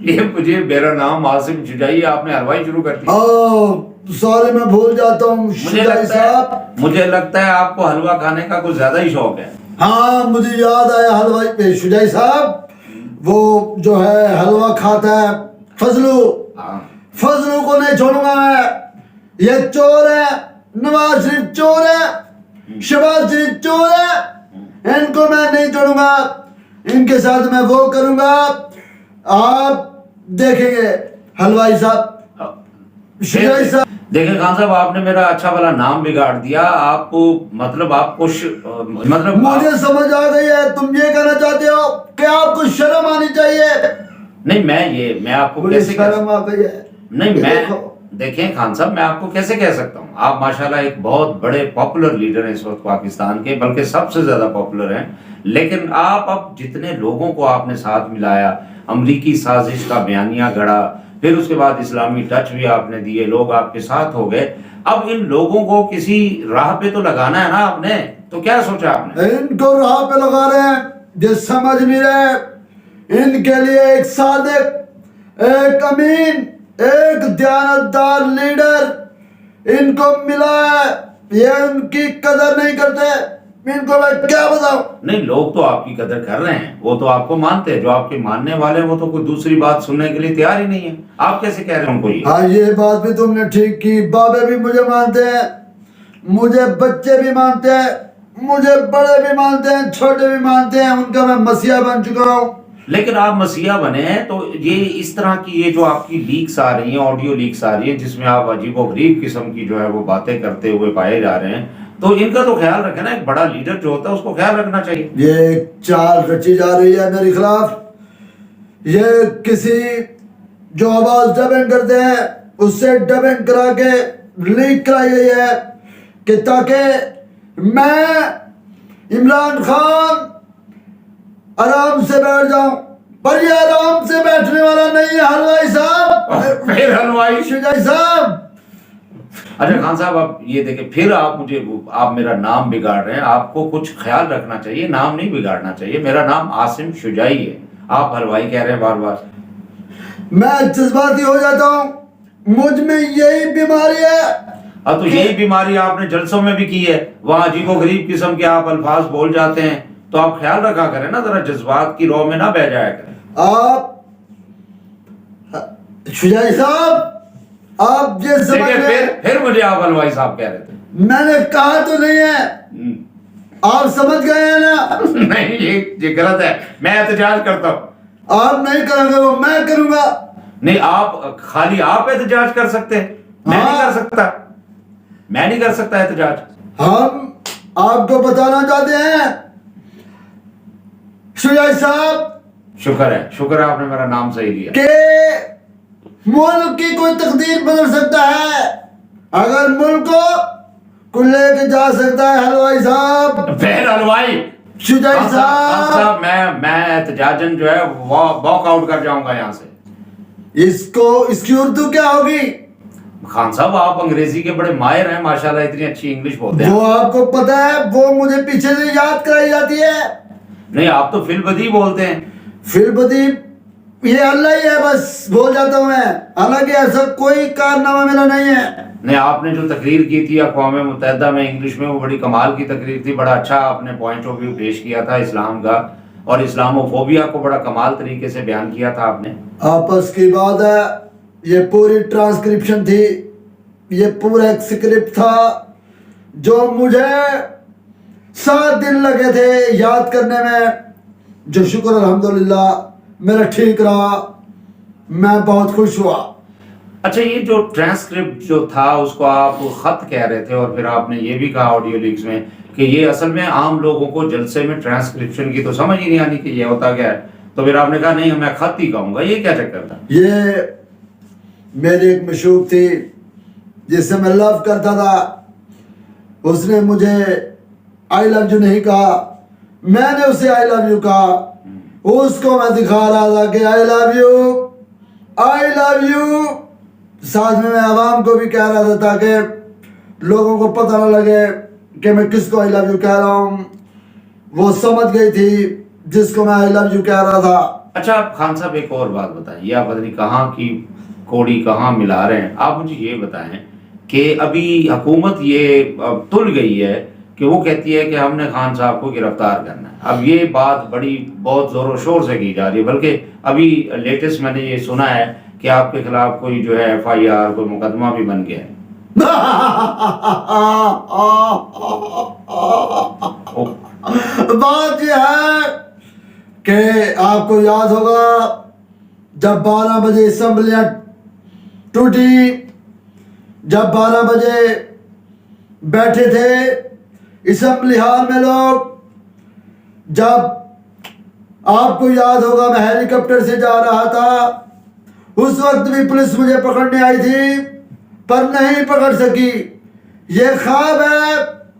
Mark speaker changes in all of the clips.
Speaker 1: یہ مجھے میرا نام عاصم شجاعی, آپ نے حلوائی شروع کر دیا.
Speaker 2: سوری میں بھول جاتا ہوں شجاعی صاحب.
Speaker 1: مجھے لگتا ہے آپ کو حلوہ کھانے کا کچھ زیادہ ہی شوق ہے.
Speaker 2: ہاں مجھے یاد آیا حلوائی پہ شجاعی صاحب وہ جو ہے حلوہ کھاتا ہے فضلو. فضلو کو نہیں چھوڑوں گا میں. یہ چور ہے, نواز شریف چور ہے, شہباز شریف چور ہے, ان کو میں نہیں چھوڑوں گا. ان کے ساتھ میں وہ کروں گا, آپ دیکھیں گے حلوائی صاحب. شجاعی صاحب
Speaker 1: دیکھیں خان صاحب, آپ نے میرا اچھا والا نام بگاڑ دیا. آپ مطلب آپ کو مطلب
Speaker 2: مجھے سمجھ آ گئی ہے تم یہ کہنا چاہتے ہو کہ آپ کو شرم آنی چاہیے.
Speaker 1: نہیں میں آپ کو کیسے
Speaker 2: شرم آ گئی ہے.
Speaker 1: نہیں میں دیکھیں خان صاحب, میں آپ کو کیسے کہہ سکتا ہوں. آپ ماشاءاللہ ایک بہت بڑے پاپولر لیڈر ہیں اس وقت پاکستان کے, بلکہ سب سے زیادہ پاپولر ہیں. لیکن آپ اب جتنے لوگوں کو آپ نے ساتھ ملایا, امریکی سازش کا بیانیہ گھڑا, پھر اس کے بعد اسلامی ٹچ بھی آپ نے دیے, لوگ آپ کے ساتھ ہو گئے. اب ان لوگوں کو کسی راہ پہ تو لگانا ہے نا آپ نے, تو کیا سوچا آپ نے؟
Speaker 2: ان کو راہ پہ لگا رہے ہیں جو سمجھ نہیں رہے. ان کے لیے ایک صادق, ایک امین, ایک دیانتدار لیڈر ان کو ملا ہے. یہ ان کی قدر نہیں کرتے. ان کو میں کیا بتاؤں.
Speaker 1: نہیں, لوگ تو آپ کی قدر کر رہے ہیں, وہ تو آپ کو مانتے ہیں. جو آپ کے ماننے والے ہیں وہ تو کوئی دوسری بات سننے کے لیے تیار ہی نہیں ہے. آپ کیسے کہہ رہے ہیں ان کو یہ؟
Speaker 2: ہاں یہ بات بھی تم نے ٹھیک کی. بابے بھی مجھے مانتے ہیں, مجھے بچے بھی مانتے ہیں, مجھے بڑے بھی مانتے ہیں, چھوٹے بھی مانتے ہیں. ان کا میں مسیحا بن چکا ہوں.
Speaker 1: لیکن آپ مسیحا بنے ہیں تو یہ اس طرح کی یہ جو آپ کی لیکس آ رہی ہیں, آڈیو لیکس آ رہی ہیں, جس میں آپ عجیب و غریب قسم کی جو ہے وہ باتیں کرتے ہوئے پائے جا رہے ہیں, تو ان کا تو خیال رکھیں نا. ایک بڑا لیڈر جو ہوتا ہے اس کو خیال رکھنا چاہیے.
Speaker 2: یہ چال رچی جا رہی ہے میرے خلاف. یہ کسی جو آواز ڈبنگ کرتے ہیں اس سے ڈبنگ کرا کے لیک کرائی گئی ہے کہ تاکہ میں عمران خان آرام سے بیٹھ جاؤں. پر یہ آرام سے بیٹھنے والا نہیں ہے حلوائی صاحب.
Speaker 1: پھر حلوائی
Speaker 2: شجاعی صاحب.
Speaker 1: اچھا خان صاحب, آپ یہ دیکھیں, پھر آپ میرا نام بگاڑ رہے ہیں. آپ کو کچھ خیال رکھنا چاہیے, نام نہیں بگاڑنا چاہیے. میرا نام عاصم شجاعی ہے, آپ حلوائی کہہ رہے ہیں بار بار.
Speaker 2: میں جذباتی ہو جاتا ہوں, مجھ میں یہی بیماری ہے.
Speaker 1: اب تو یہی بیماری آپ نے جلسوں میں بھی کی ہے, وہاں عجیب و غریب قسم کے آپ الفاظ بول جاتے ہیں. تو آپ خیال رکھا کریں نا, ذرا جذبات کی رو میں نہ بہ جایا کریں.
Speaker 2: آپ شجاعی صاحب, آپ یہ سمجھ
Speaker 1: پھر مجھے آپ حلوائی صاحب کہہ رہے تھے.
Speaker 2: میں نے کہا تو نہیں ہے, آپ سمجھ گئے ہیں نا.
Speaker 1: نہیں, یہ غلط ہے. میں احتجاج کرتا ہوں.
Speaker 2: آپ نہیں کریں گے وہ میں کروں گا.
Speaker 1: نہیں, آپ خالی آپ احتجاج کر سکتے ہیں, میں نہیں کر سکتا. میں نہیں کر سکتا احتجاج.
Speaker 2: ہم آپ کو بتانا چاہتے ہیں شجاعی صاحب,
Speaker 1: شکر ہے آپ نے میرا نام صحیح لیا,
Speaker 2: کہ ملک کی کوئی تقدیر بدل سکتا ہے. اگر ملک کو لے کے جا سکتا ہے حلوائی صاحب.
Speaker 1: پھر حلوائی
Speaker 2: شجاعی صاحب,
Speaker 1: میں احتجاجن جو ہے واک آؤٹ کر جاؤں گا یہاں سے.
Speaker 2: اس کی اردو کیا ہوگی؟
Speaker 1: خان صاحب, آپ انگریزی کے بڑے ماہر ہیں ماشاءاللہ, اتنی اچھی انگلش بولتے ہیں.
Speaker 2: وہ آپ کو پتا ہے, وہ مجھے پیچھے سے یاد کرائی جاتی ہے.
Speaker 1: نہیں, آپ تو فی البدیہہ بولتے ہیں.
Speaker 2: فی البدیہہ یہ اللہ ہی ہے, بس بول جاتا ہوں میں. حالانکہ ایسا کوئی کارنامہ میرا نہیں ہے.
Speaker 1: نہیں, آپ نے جو تقریر کی تھی اقوام متحدہ میں انگلش میں, وہ بڑی کمال کی تقریر تھی. بڑا اچھا آپ نے پوائنٹ آف ویو پیش کیا تھا اسلام کا, اور اسلاموفوبیا کو بڑا کمال طریقے سے بیان کیا تھا آپ نے.
Speaker 2: آپس کی بات ہے, یہ پوری ٹرانسکرپشن تھی, یہ پورا ایک سکرپٹ تھا جو مجھے 7 دن لگے تھے یاد کرنے میں, جو شکر الحمدللہ میرا ٹھیک رہا. میں بہت خوش ہوا.
Speaker 1: اچھا, یہ جو ٹرانسکرپٹ جو تھا اس کو آپ خط کہہ رہے تھے, اور پھر آپ نے یہ بھی کہا آڈیو لیکس میں کہ یہ اصل میں عام لوگوں کو جلسے میں ٹرانسکرپشن کی تو سمجھ ہی نہیں آنی کہ یہ ہوتا کیا ہے. تو پھر آپ نے کہا نہیں, میں خط ہی کہوں گا. یہ کیا چکر تھا؟
Speaker 2: یہ میری ایک مشوق تھی جس سے میں لو کرتا تھا. اس نے مجھے آئی لو یو نہیں کہا, میں نے اسے آئی لو یو کہا. اس کو میں دکھا رہا تھا کہ آئی love you, I love you. ساتھ میں عوام کو بھی کہہ رہا تھا تاکہ لوگوں کو پتہ نہ لگے کہ میں کس کو آئی لو یو کہہ رہا ہوں. وہ سمجھ گئی تھی جس کو میں آئی لو یو کہہ رہا تھا.
Speaker 1: اچھا آپ خان صاحب ایک اور بات بتائیں، یہ آپ پتہ نہیں کہاں کی کوڑی کہاں ملا رہے ہیں، آپ مجھے یہ بتائیں کہ ابھی حکومت یہ تل گئی ہے کہ وہ کہتی ہے کہ ہم نے خان صاحب کو گرفتار کرنا ہے. اب یہ بات بڑی بہت زور و شور سے کی جا رہی ہے، بلکہ ابھی لیٹسٹ میں نے یہ سنا ہے کہ آپ کے خلاف کوئی جو ہے FIR کوئی مقدمہ بھی بن گیا ہے.
Speaker 2: بات یہ ہے کہ آپ کو یاد ہوگا جب 12 بجے اسمبلیاں ٹوٹی، جب 12 بجے بیٹھے تھے اسمبلی ہال میں لوگ، جب آپ کو یاد ہوگا میں ہیلی کاپٹر سے جا رہا تھا، اس وقت بھی پولیس مجھے پکڑنے آئی تھی پر نہیں پکڑ سکی. یہ خواب ہے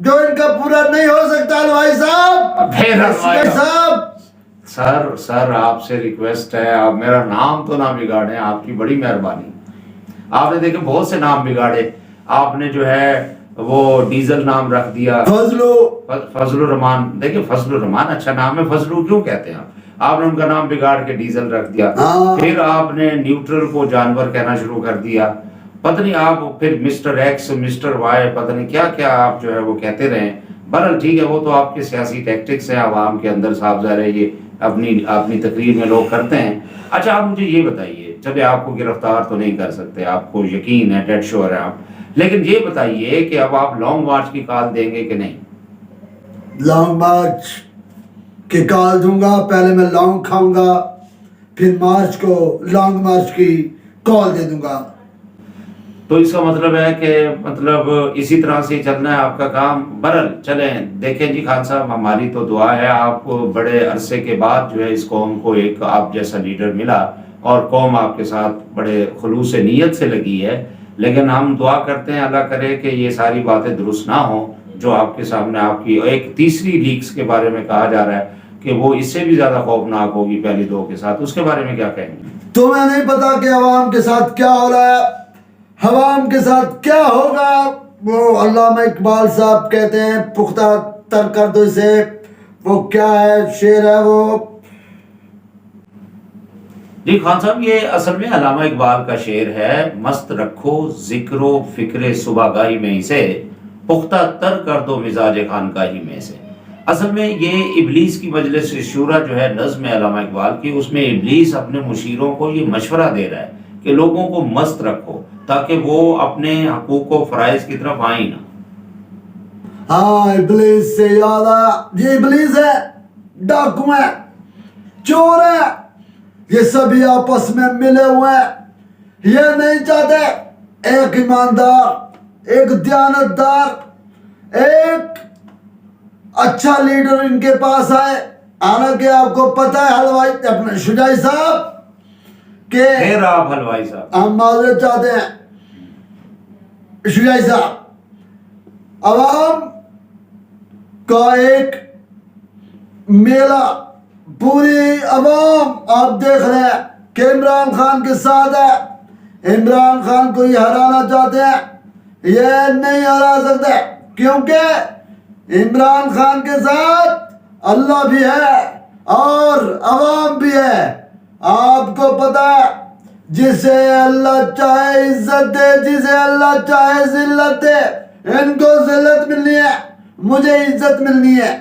Speaker 2: جو ان کا پورا نہیں ہو سکتا حلوائی صاحب.
Speaker 1: سر آپ سے ریکویسٹ ہے، آپ میرا نام تو نہ بگاڑیں، آپ کی بڑی مہربانی. آپ نے دیکھیں بہت سے نام بگاڑے، آپ نے جو ہے وہ ڈیزل نام رکھ دیا، فضل الرحمان. دیکھیں فضل الرحمان اچھا نام ہے، فضلو کیوں کہتے ہیں آپ نے ان کا نام بگاڑ کے ڈیزل رکھ دیا. پھر آپ نے نیوٹرل کو جانور کہنا شروع کر دیا، پتہ نہیں آپ پھر مسٹر ایکس مسٹر وائی پتہ نہیں کیا کیا آپ جو ہے وہ کہتے رہے. بہرحال ٹھیک ہے، وہ تو آپ کے سیاسی ٹیکٹکس ہیں عوام کے اندر، صاحب ظاہر ہے یہ اپنی تقریر میں لوگ کرتے ہیں. اچھا آپ مجھے یہ بتائیے، چلے آپ کو گرفتار تو نہیں کر سکتے، آپ کو یقین ہے، ڈیڈ شور ہے آپ، لیکن یہ بتائیے کہ اب آپ لانگ مارچ کی کال دیں گے کہ نہیں؟
Speaker 2: لانگ مارچ کی کال دوں گا، پہلے میں لانگ کھاؤں گا، پھر مارچ کو لانگ مارچ کی کال دے دوں گا.
Speaker 1: تو اس کا مطلب ہے کہ مطلب اسی طرح سے چلنا ہے آپ کا کام. برل چلیں دیکھیں جی خان صاحب، ہماری تو دعا ہے آپ کو بڑے عرصے کے بعد جو ہے اس قوم کو ایک آپ جیسا لیڈر ملا اور قوم آپ کے ساتھ بڑے خلوص نیت سے لگی ہے. لیکن ہم دعا کرتے ہیں اللہ کرے کہ یہ ساری باتیں درست نہ ہوں جو آپ کے سامنے آپ کی ایک تیسری لیکس کے بارے میں کہا جا رہا ہے کہ وہ اس سے بھی زیادہ خوفناک ہوگی پہلی دو کے ساتھ، اس کے بارے میں کیا کہیں گے؟
Speaker 2: تمہیں نہیں پتا کہ عوام کے ساتھ کیا ہو رہا ہے، عوام کے ساتھ کیا ہوگا. وہ علامہ اقبال صاحب کہتے ہیں پختہ تر کر دو اسے، وہ کیا ہے شعر ہے وہ.
Speaker 1: جی خان صاحب یہ اصل میں علامہ اقبال کا شعر ہے، مست رکھو ذکر و فکر صبح گاہی میں اسے، پختہ تر کر دو مزاج خانقاہی میں سے. اصل میں یہ ابلیس کی مجلس شورا جو ہے نظم علامہ اقبال کی، اس میں ابلیس اپنے مشیروں کو یہ مشورہ دے رہا ہے کہ لوگوں کو مست رکھو تاکہ وہ اپنے حقوق و فرائض کی طرف آئیں نہ.
Speaker 2: ہاں ابلیس سے یاد آیا، یہ ابلیس ہے، ڈاکو ہے، چور ہے، یہ سبھی آپس میں ملے ہوئے ہیں. یہ نہیں چاہتے ایک ایماندار، ایک دیانتدار، ایک اچھا لیڈر ان کے پاس آئے. حالانکہ آپ کو پتہ ہے حلوائی اپنے شجاعی صاحب کہ
Speaker 1: پھر آپ حلوائی صاحب
Speaker 2: ہم معذرت چاہتے ہیں شجاعی صاحب، عوام کا ایک میلہ، پوری عوام آپ دیکھ رہے ہیں کہ عمران خان کے ساتھ ہے. عمران خان کو یہ ہرانا چاہتے ہیں، یہ نہیں ہرا سکتے کیونکہ عمران خان کے ساتھ اللہ بھی ہے اور عوام بھی ہے. آپ کو پتا ہے جسے اللہ چاہے عزت دے، جسے اللہ چاہے ذلت دے. ان کو ذلت ملنی ہے، مجھے عزت ملنی ہے.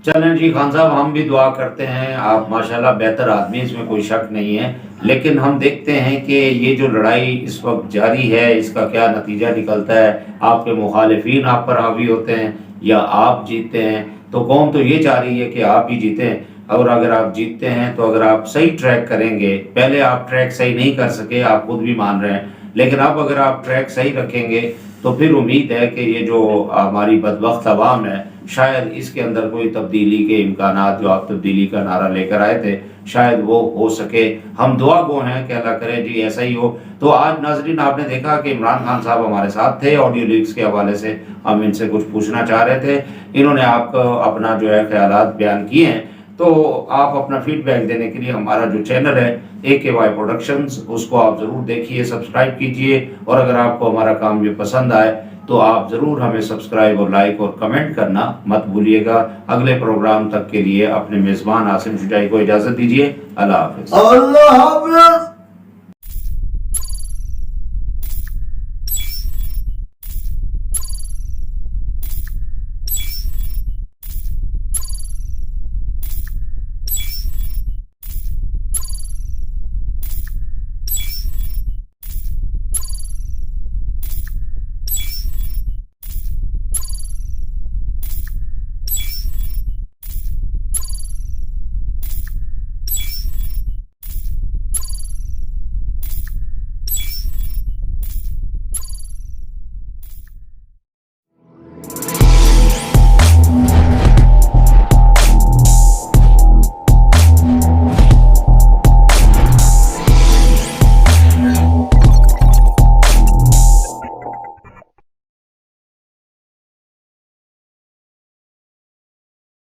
Speaker 1: چلیں جی خان صاحب ہم بھی دعا کرتے ہیں، آپ ماشاءاللہ بہتر آدمی، اس میں کوئی شک نہیں ہے، لیکن ہم دیکھتے ہیں کہ یہ جو لڑائی اس وقت جاری ہے اس کا کیا نتیجہ نکلتا ہے. آپ کے مخالفین آپ پر حاوی ہوتے ہیں یا آپ جیتتے ہیں، تو قوم تو یہ چاہ رہی ہے کہ آپ ہی جیتیں. اور اگر آپ جیتتے ہیں تو اگر آپ صحیح ٹریک کریں گے، پہلے آپ ٹریک صحیح نہیں کر سکے، آپ خود بھی مان رہے ہیں، لیکن اب اگر آپ ٹریک صحیح رکھیں گے تو پھر امید ہے کہ یہ جو ہماری بدبخت عوام ہے شاید اس کے اندر کوئی تبدیلی کے امکانات، جو آپ تبدیلی کا نعرہ لے کر آئے تھے، شاید وہ ہو سکے. ہم دعا گو ہیں کہ اللہ کرے جی ایسا ہی ہو. تو آج ناظرین آپ نے دیکھا کہ عمران خان صاحب ہمارے ساتھ تھے، آڈیو لیکس کے حوالے سے ہم ان سے کچھ پوچھنا چاہ رہے تھے. انہوں نے آپ کو اپنا جو ہے خیالات بیان کیے ہیں، تو آپ اپنا فیڈ بیک دینے کے لیے ہمارا جو چینل ہے AKY پروڈکشنز، اس کو آپ ضرور دیکھیے، سبسکرائب کیجئے، اور اگر آپ کو ہمارا کام یہ پسند آئے تو آپ ضرور ہمیں سبسکرائب اور لائک اور کمنٹ کرنا مت بھولیے گا. اگلے پروگرام تک کے لیے اپنے میزبان عاصم شجاعی کو اجازت دیجیے. اللہ حافظ.
Speaker 2: اللہ حافظ.